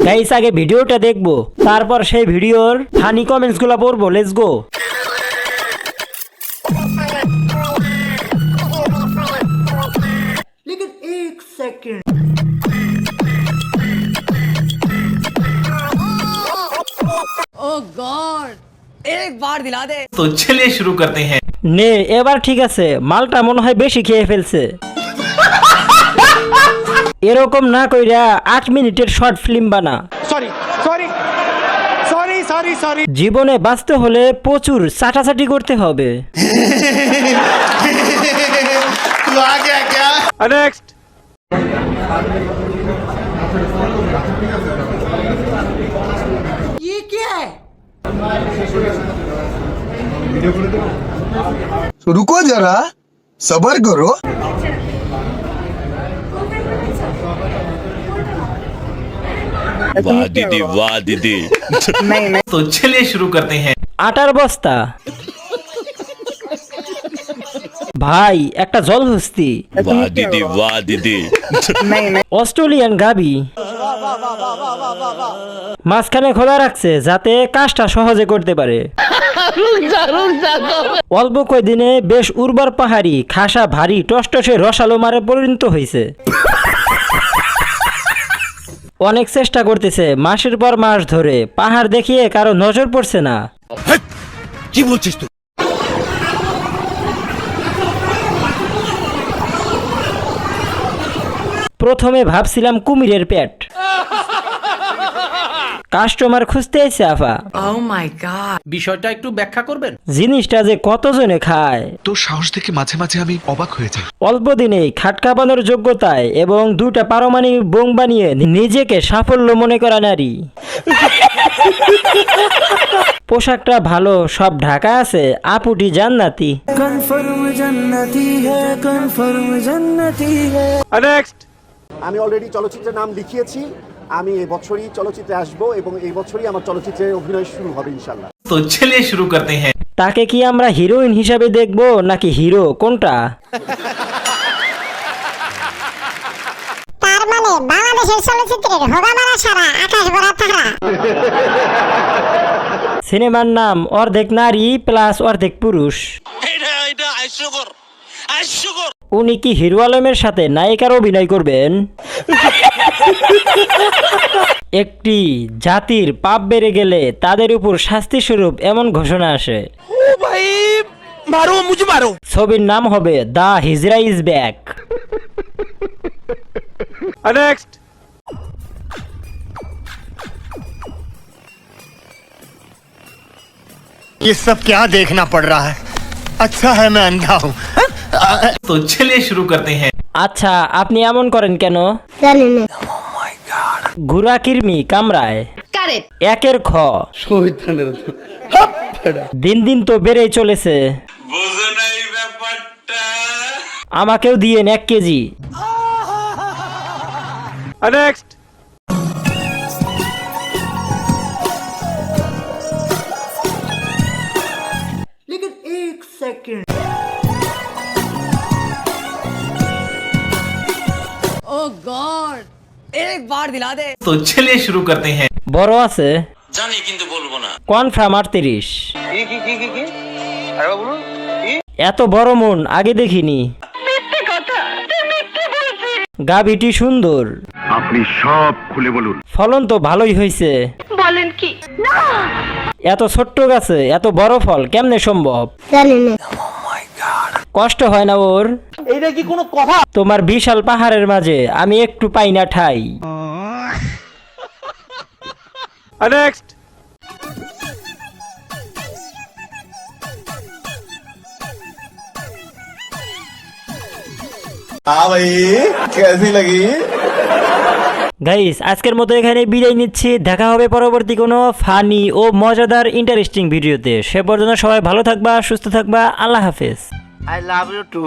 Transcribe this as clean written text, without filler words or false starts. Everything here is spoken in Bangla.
গাইস আগে ভিডিওটা দেখবো, তারপর সেই ভিডিওর ফানি কমেন্টস গুলা পড়বো। Let's go. लेकिन एक सेकंड ओह गॉड एक बार दिला दे। तो चलिए शुरू करते हैं। নে এবার ঠিক আছে, মালটা মনে হয় বেশি খেয়ে ফেলছে। এরকম না কইরা 8 মিনিটের শর্ট ফিল্ম বানা। সরি জীবনে বাঁচতে হলে প্রচুর চাটাচাটি করতে হবে। तू आ गया क्या? नेक्स्ट। ये क्या है? रुको जरा सबर करो। वाह दीदी वाह दीदी। तो चलिए शुरू करते हैं। আটার বস্তা ভাই, একটা জলহস্তি, वाह दीदी वाह दीदी। অস্ট্রেলিয়ান গাবি মাঝখানে খোলা রাখছে যাতে কাজটা সহজে করতে পারে। অল্প কয়দিনে বেশ উর্বর পাহাড়ি খাসা ভারী টসটসে রসালো মারে পরিণত হয়েছে। অনেক চেষ্টা করতেছে মাসের পর মাস ধরে, পাহাড় দেখিয়ে কারো নজর পড়ছে না। কি বলছিস তুই? প্রথমে ভাবছিলাম কুমিরের পেট, কাস্টমার খুঁজতে এসে আফা। Oh my God. বিষয়টা একটু ব্যাখ্যা করবেন? জিনিসটা যে কতজনে খায়। তোর সাহস দেখে মাঝে মাঝে আমি অবাক হয়ে যাই। অল্প দিনেই খাটকাবানোর যোগ্যতায় এবং 2টা পারমাণবিক বোম বানিয়ে নিজেকে সাফল্য মনে করা নারী। পোশাকটা ভালো, সব ঢাকা আছে, আপুটি জান্নাতি। कन्फर्म जन्नती है, कन्फर्म जन्नती है। नेक्स्ट। আমি অলরেডি চলচ্চিত্রের নাম লিখিয়েছি। আমি এই বছরই চলচ্চিত্রে আসব এবং এই বছরই আমার চলচ্চিত্রে অভিনয় শুরু হবে ইনশাআল্লাহ। तो चलिए शुरू करते हैं। তাকে কি আমরা হিরোইন হিসাবে দেখব নাকি হিরো, কোনটা? তার মানে বাংলাদেশের চলচ্চিত্রের হোগামারা সারা আকাশ ভরা তারা। সিনেমার নাম অর্ধেক নারী প্লাস অর্ধেক পুরুষ। উনি কি হিরো আলমের সাথে নায়িকার অভিনয় করবেন? একটি জাতির পাপ বেড়ে গেলে তাদের উপর শাস্তি স্বরূপ এমন ঘোষণা আসে। ছবির নাম হবে the hijra is back. Next. ये सब क्या देखना पड़ रहा है? अच्छा है मैं अंधा हूँ। तो चलिए शुरू करते हैं। আচ্ছা, আপনি এমন করেন কেন? জানি না। ঘুরা কির্মি কামড়ায়। करेक्ट। একের খ। দিন দিন তো বেড়েই চলেছে। আমাকেও দিয়েন 1 কেজি। नेक्स्ट। लेकिन एक सेकंड ओह गॉड एक बार दिला दे। तो चलिए शुरू करते हैं। বড় আছে, জানি কিন্তু বলবো না। কনফার্ম 38। এত বড় মন আগে দেখিনি। গাভীটি সুন্দর, আপনি সব খুলে বলুন। ফলন তো ভালোই হয়েছে। বলেন কি? এত ছোট্ট গাছে এত বড় ফল কেমনে সম্ভব? জানি না। কষ্ট হয় না ওর? এটা কি কোনো কথা? তোমার বিশাল পাহাড়ের মাঝে আমি একটু পাই না ঠাই। नेक्स्ट। हाँ भाई कैसी लगी? গাইস আজকের মতো এখানে বিদায় নিচ্ছি। দেখা হবে পরবর্তী কোনো ফানি ও মজাদার ইন্টারেস্টিং ভিডিওতে। সে পর্যন্ত সবাই ভালো থাকবা, সুস্থ থাকবা। আল্লাহ হাফেজ। I love you two.